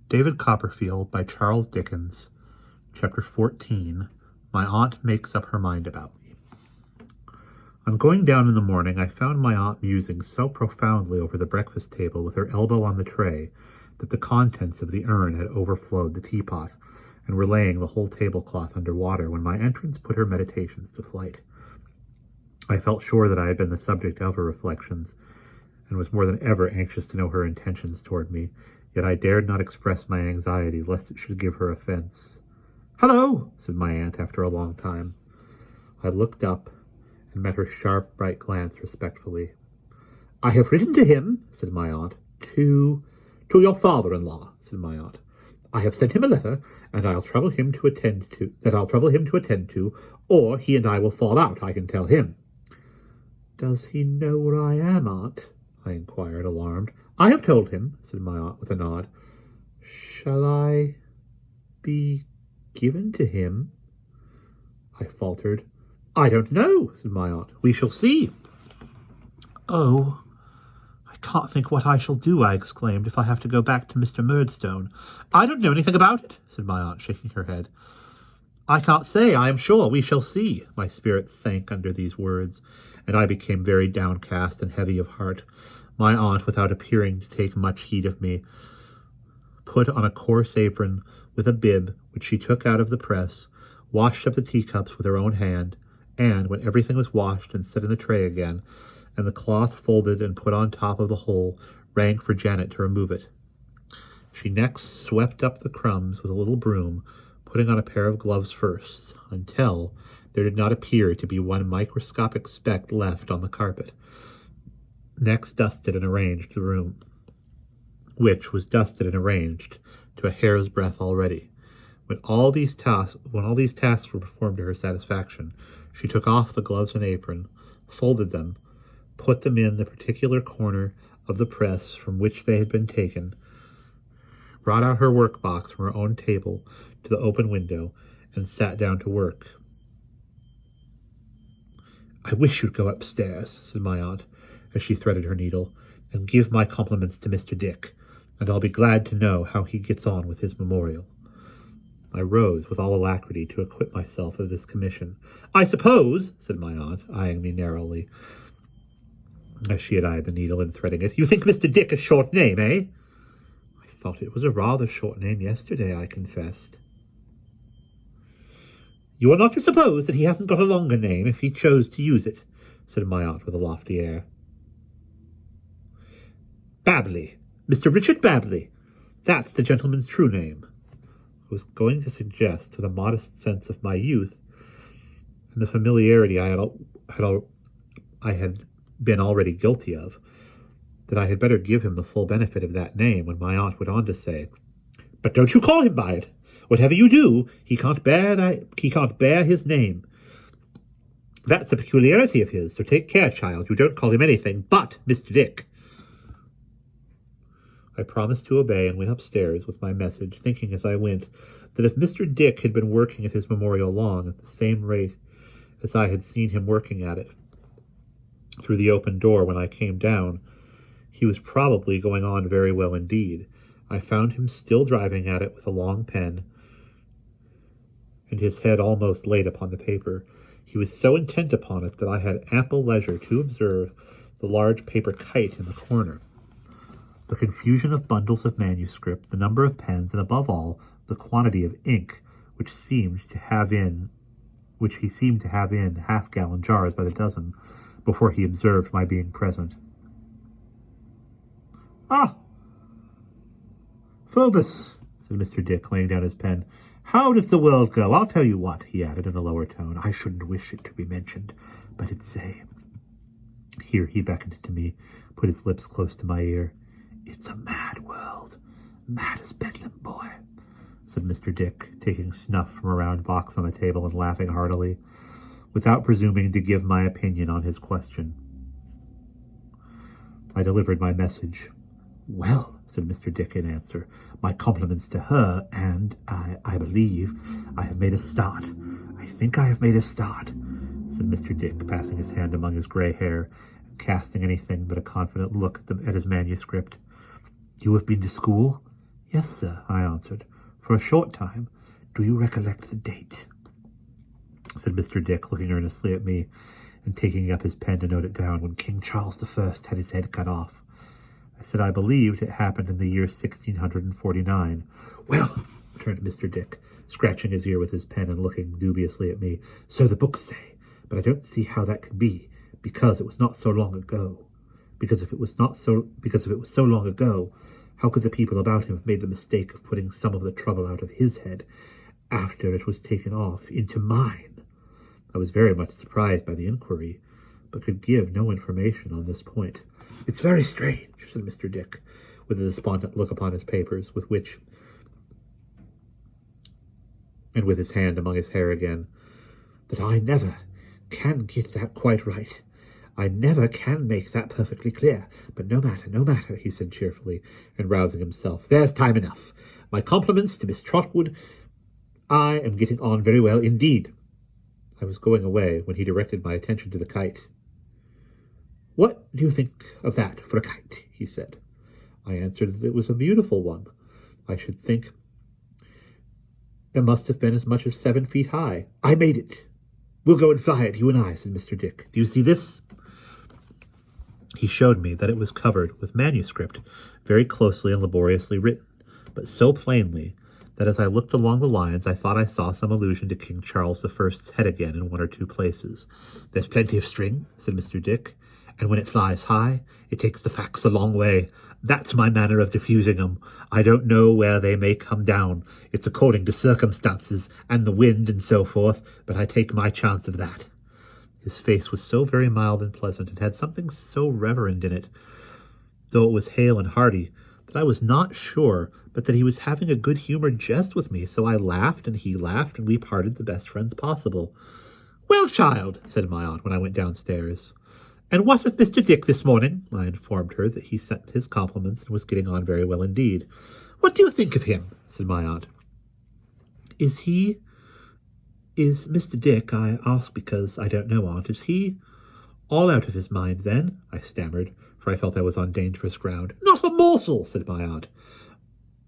David Copperfield by Charles Dickens, Chapter 14, My Aunt Makes Up Her Mind About Me. On going down in the morning, I found my aunt musing so profoundly over the breakfast table with her elbow on the tray that the contents of the urn had overflowed the teapot and were laying the whole tablecloth under water when my entrance put her meditations to flight. I felt sure that I had been the subject of her reflections, and was more than ever anxious to know her intentions toward me, yet I dared not express my anxiety lest it should give her offense. "Hello," said my aunt after a long time. I looked up and met her sharp, bright glance respectfully. "I have written to him," said my aunt. To your father-in-law," said my aunt. "I have sent him a letter, and I'll trouble him to attend to, or he and I will fall out, I can tell him." "Does he know where I am, aunt?" I inquired, alarmed. "I have told him," said my aunt with a nod. "Shall I be given to him?" I faltered. "I don't know," said my aunt. "We shall see." "Oh, I can't think what I shall do," I exclaimed, "if I have to go back to Mr. Murdstone." "I don't know anything about it," said my aunt, shaking her head. "I can't say, I am sure. We shall see." My spirits sank under these words, and I became very downcast and heavy of heart. My aunt, without appearing to take much heed of me, put on a coarse apron with a bib, which she took out of the press, washed up the teacups with her own hand, and, when everything was washed and set in the tray again, and the cloth folded and put on top of the whole, rang for Janet to remove it. She next swept up the crumbs with a little broom, putting on a pair of gloves first, until there did not appear to be one microscopic speck left on the carpet. Next dusted and arranged the room, which was dusted and arranged to a hair's breadth already. When all these tasks were performed to her satisfaction, she took off the gloves and apron, folded them, put them in the particular corner of the press from which they had been taken, brought out her work-box from her own table to the open window, and sat down to work. "I wish you'd go upstairs," said my aunt, as she threaded her needle, "and give my compliments to Mr. Dick, and I'll be glad to know how he gets on with his memorial." I rose with all alacrity to acquit myself of this commission. "I suppose," said my aunt, eyeing me narrowly, as she had eyed the needle in threading it, "you think Mr. Dick a short name, eh?" "I thought it was a rather short name yesterday," I confessed. "You are not to suppose that he hasn't got a longer name if he chose to use it," said my aunt with a lofty air. "Babley. Mr. Richard Babley. That's the gentleman's true name." I was going to suggest, with a modest sense of my youth and the familiarity I had been already guilty of, that I had better give him the full benefit of that name, when my aunt went on to say, "But don't you call him by it. Whatever you do, he can't bear his name. That's a peculiarity of his, so take care, child, you don't call him anything but Mr. Dick." I promised to obey and went upstairs with my message, thinking as I went that if Mr. Dick had been working at his memorial long at the same rate as I had seen him working at it through the open door when I came down, he was probably going on very well indeed. I found him still driving at it with a long pen, and his head almost laid upon the paper. He was so intent upon it that I had ample leisure to observe the large paper kite in the corner, the confusion of bundles of manuscript, the number of pens, and above all, the quantity of ink which he seemed to have in half-gallon jars by the dozen, before he observed my being present. "Ah, Phobus," said Mr. Dick, laying down his pen. "How does the world go? I'll tell you what," he added in a lower tone. "I shouldn't wish it to be mentioned, but it's Here he beckoned to me, put his lips close to my ear. "It's a mad world, mad as Bedlam, boy," said Mr. Dick, taking snuff from a round box on the table and laughing heartily, without presuming to give my opinion on his question. I delivered my message. "Well," said Mr. Dick in answer, "my compliments to her, and I believe I have made a start. I think I have made a start," said Mr. Dick, passing his hand among his grey hair, and casting anything but a confident look at his manuscript. "You have been to school?" Yes, sir, I answered, for a short time. Do you recollect the date? Said Mr. Dick, looking earnestly at me and taking up his pen to note it down. When King Charles I had his head cut off. I said I believed it happened in the year 1649. Well, returned Mr. Dick, scratching his ear with his pen and looking dubiously at me, so the books say, but I don't see how that can be, because it was not so long ago. Because if it was so long ago, how could the people about him have made the mistake of putting some of the trouble out of his head after it was taken off into mine? I was very much surprised by the inquiry, but could give no information on this point. It's very strange, said Mr. Dick, with a despondent look upon his papers, and with his hand among his hair again, that I never can get that quite right. I never can make that perfectly clear. But no matter, he said cheerfully, and rousing himself. There's time enough. My compliments to Miss Trotwood. I am getting on very well indeed. I was going away when he directed my attention to the kite. What do you think of that for a kite? He said. I answered that it was a beautiful one. I should think it must have been as much as 7 feet high. I made it. We'll go and fly it, you and I, said Mr. Dick. Do you see this? He showed me that it was covered with manuscript, very closely and laboriously written, but so plainly that as I looked along the lines, I thought I saw some allusion to King Charles I's head again in one or two places. There's plenty of string, said Mr. Dick, and when it flies high, it takes the facts a long way. That's my manner of diffusing 'em. I don't know where they may come down. It's according to circumstances and the wind and so forth, but I take my chance of that. His face was so very mild and pleasant, and had something so reverend in it, though it was hale and hearty, that I was not sure but that he was having a good-humoured jest with me. So I laughed, and he laughed, and we parted the best friends possible. Well, child, said my aunt when I went downstairs. And what of Mr. Dick this morning? I informed her that he sent his compliments and was getting on very well indeed. What do you think of him? Said my aunt. Is Mr. Dick, I ask because I don't know, Aunt, is he all out of his mind, then? I stammered, for I felt I was on dangerous ground. Not a morsel, said my aunt.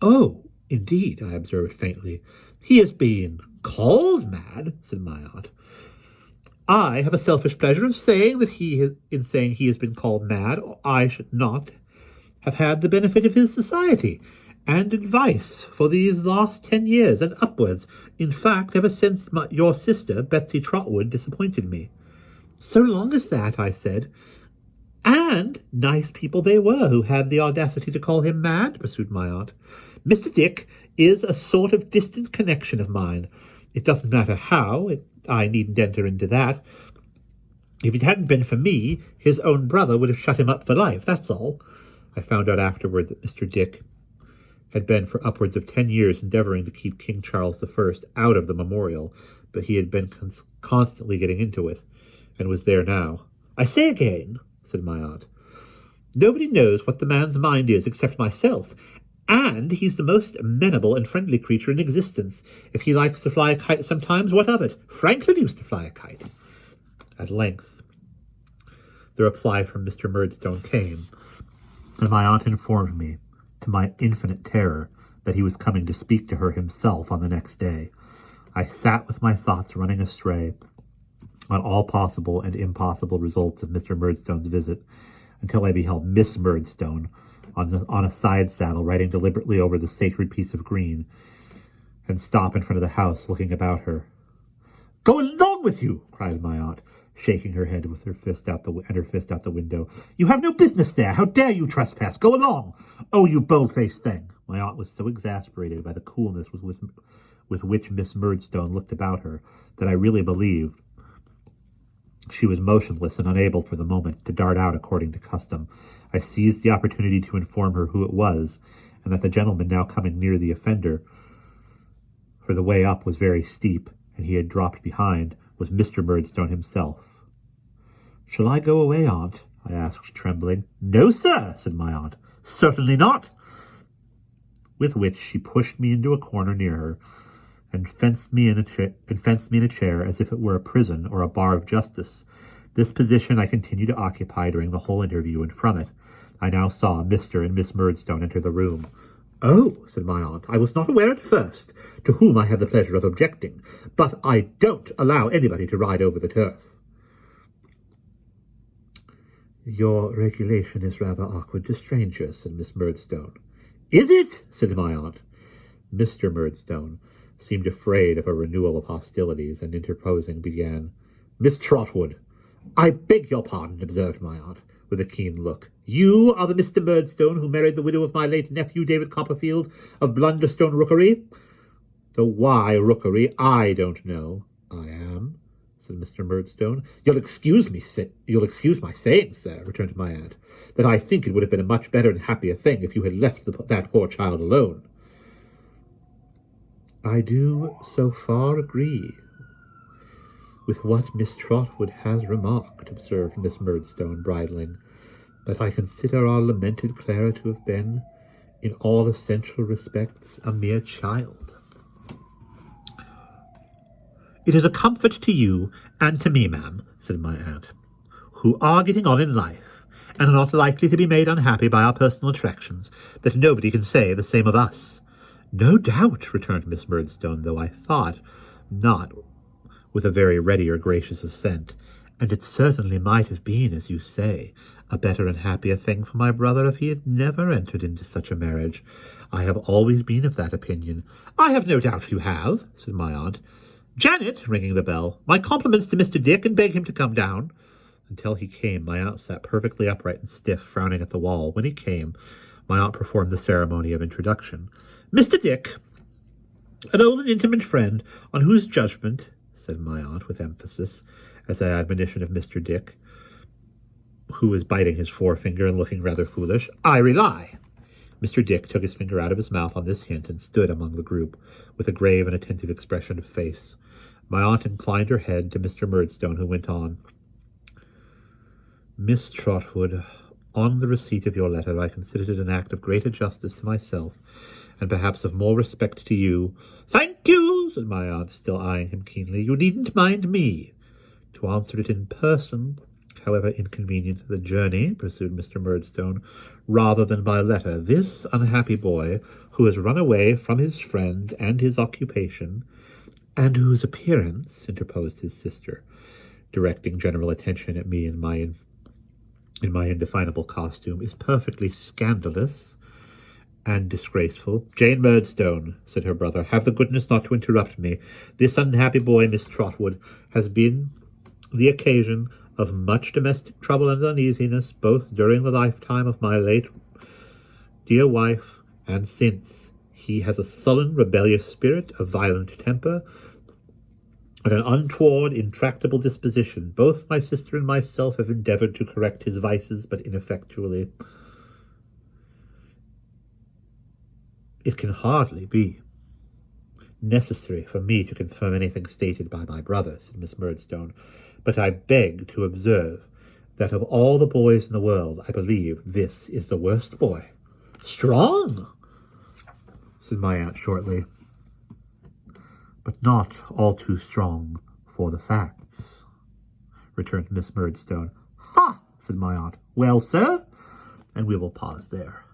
Oh, indeed, I observed faintly. He has been called mad, said my aunt. I have a selfish pleasure of saying that he has been called mad, or I should not have had the benefit of his society and advice for these last 10 years and upwards. In fact, ever since your sister, Betsy Trotwood, disappointed me. So long as that, I said. And nice people they were who had the audacity to call him mad, pursued my aunt. Mr. Dick is a sort of distant connection of mine. It doesn't matter how, I needn't enter into that. If it hadn't been for me, his own brother would have shut him up for life, that's all. I found out afterward that Mr. Dick had been for upwards of 10 years endeavoring to keep King Charles I out of the memorial, but he had been constantly getting into it, and was there now. I say again, said my aunt, nobody knows what the man's mind is except myself, and he's the most amenable and friendly creature in existence. If he likes to fly a kite sometimes, what of it? Franklin used to fly a kite. At length, the reply from Mr. Murdstone came, and my aunt informed me, to my infinite terror, that he was coming to speak to her himself on the next day. I sat with my thoughts running astray on all possible and impossible results of Mr. Murdstone's visit, until I beheld Miss Murdstone on a side saddle riding deliberately over the sacred piece of green, and stop in front of the house looking about her. Go along with you, cried my aunt, shaking her head with her fist out the window. You have no business there. How dare you trespass? Go along. Oh, you bold-faced thing. My aunt was so exasperated by the coolness with which Miss Murdstone looked about her that I really believed she was motionless and unable for the moment to dart out according to custom. I seized the opportunity to inform her who it was, and that the gentleman now coming near the offender, for the way up was very steep, and he had dropped behind, was Mr. Murdstone himself. Shall I go away, Aunt? I asked, trembling. No, sir, said my aunt. Certainly not. With which she pushed me into a corner near her, and fenced me in a chair as if it were a prison or a bar of justice. This position I continued to occupy during the whole interview, and from it I now saw Mr. and Miss Murdstone enter the room, Oh, said my aunt, I was not aware at first to whom I have the pleasure of objecting, but I don't allow anybody to ride over the turf. Your regulation is rather awkward to strangers, said Miss Murdstone. Is it? Said my aunt. Mr. Murdstone seemed afraid of a renewal of hostilities, and interposing began, Miss Trotwood. I beg your pardon, observed my aunt, with a keen look. You are the Mr. Murdstone who married the widow of my late nephew, David Copperfield, of Blunderstone Rookery? The why Rookery, I don't know. I am, said Mr. Murdstone. You'll excuse my saying, sir, returned my aunt, that I think it would have been a much better and happier thing if you had left that poor child alone. I do so far agree with what Miss Trotwood has remarked, observed Miss Murdstone, bridling, that I consider our lamented Clara to have been, in all essential respects, a mere child. It is a comfort to you and to me, ma'am, said my aunt, who are getting on in life, and are not likely to be made unhappy by our personal attractions, that nobody can say the same of us. No doubt, returned Miss Murdstone, though I thought not with a very ready or gracious assent, and it certainly might have been, as you say, a better and happier thing for my brother if he had never entered into such a marriage. I have always been of that opinion. I have no doubt you have, said my aunt. Janet, ringing the bell, my compliments to Mr. Dick, and beg him to come down. Until he came, my aunt sat perfectly upright and stiff, frowning at the wall. When he came, my aunt performed the ceremony of introduction. Mr. Dick, an old and intimate friend, on whose judgment, said my aunt with emphasis, as an admonition of Mr. Dick, who was biting his forefinger and looking rather foolish, I rely. Mr. Dick took his finger out of his mouth on this hint and stood among the group with a grave and attentive expression of face. My aunt inclined her head to Mr. Murdstone, who went on. Miss Trotwood, on the receipt of your letter, I considered it an act of greater justice to myself, and perhaps of more respect to you. Thank you, said my aunt, still eyeing him keenly. You needn't mind me. To answer it in person, however inconvenient the journey, pursued Mr. Murdstone, rather than by letter. This unhappy boy, who has run away from his friends and his occupation, and whose appearance, interposed his sister, directing general attention at me in my indefinable costume, is perfectly scandalous and disgraceful. Jane Murdstone, said her brother, have the goodness not to interrupt me. This unhappy boy, Miss Trotwood, has been the occasion of much domestic trouble and uneasiness, both during the lifetime of my late dear wife and since. He has a sullen, rebellious spirit, a violent temper, and an untoward, intractable disposition. Both my sister and myself have endeavored to correct his vices, but ineffectually. It can hardly be necessary for me to confirm anything stated by my brother, said Miss Murdstone, but I beg to observe that of all the boys in the world, I believe this is the worst boy. Strong, said my aunt shortly, but not all too strong for the facts, returned Miss Murdstone. Ha, said my aunt. Well, sir, and we will pause there.